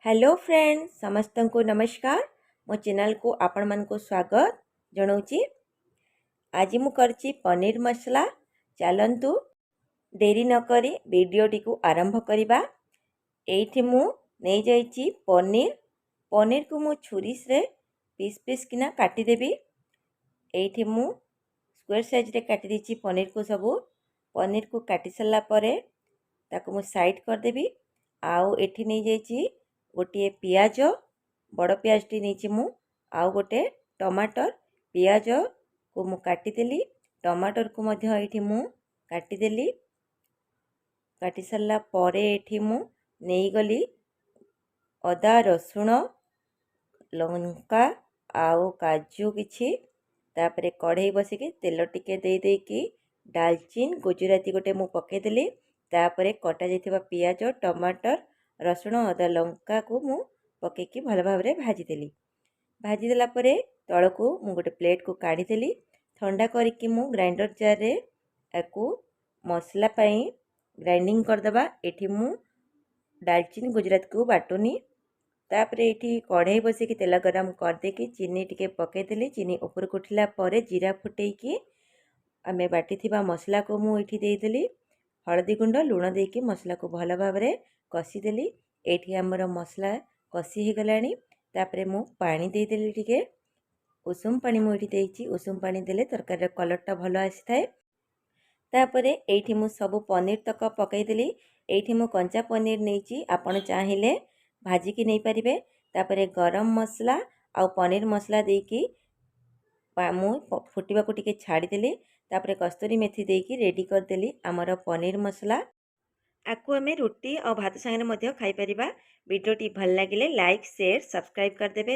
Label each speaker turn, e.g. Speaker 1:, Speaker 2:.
Speaker 1: Hello friends समस्त को नमस्कार। मो चैनल को आपण मन को स्वागत जनाऊँगी। आज मु करची पनीर मसला। चलंतु देरी न करी वीडियोटी को आरंभ करिबा। एठी मु नहीं जाइची पनीर को मु छुरी से पीस पीस किना काटी देबी। एठी मु स्क्वायर साइज रे काटी दीची पनीर को सबू। पनीर को काटी सल्ला परे ताको मु साइड कर देबी। आउ एठी नहीं जाइची गोटे पियाज बड़ पियाजटी नहीं मु आउ गोटे टमाटर पियाज को मु काटिदेली। टमाटर को मध्य एठी मु काटिदेली। काटी सारा परे एठी मु नहीं गली अदा रसुण लंका आउ काजू किछि। तापरे कढ़ई बसिकी तेल टिके दे देकी डालचीन गुजराती गोटे मु पकेदेली। तापरे कटा जाइथिबा पियाज टमाटर रसुण अदा लंका को मु पकेकी भल भाव रे भाजीदेली। भाजीदेला परे तलकू मु गोटे प्लेट को काढ़ीदेली। ठंडा करिकी मु ग्राइंडर जार रे याकू मसला पाई ग्राइंडिंग करदबा। एठी मु डालचीन गुजरात को बाटुनी। तापरे एठी कढ़ई बसिकी तेल गरम कर देकी चीनी टिके पकेदेली। चीनी ऊपर को उठिला परे जीरा फुटेकी आमे बाटी थिबा मसला को मु एठी देदेली। हळदी गुंड लुण देकी मसला को भल भाव रे कषीदेली। एठी हमर मसला कषी हो गलानी। तापरे मु पानी देदेली टिके उषुम पानी मु एठी देइची। उषुम पानी देले तरकारी कलरटा भल आसी थाए। तापरे एठी मु सब पनीर तक पकईदेली। एठी मु कंचा पनीर नहींची आपण चाहिले भाजी की नहीं पारिबे। तापरे गरम मसला आउ पनीर मसला देकी मु फुटिबा को टिके छाड़ीदेली। तापरे कस्तूरी मेथी देकी रेडी करदेली आमर पनीर मसला। आकु आमे रुटी और भात संगे मध्य खाई परिबा। वीडियोटी भल लागिले लाइक शेयर सब्सक्राइब करदेबे।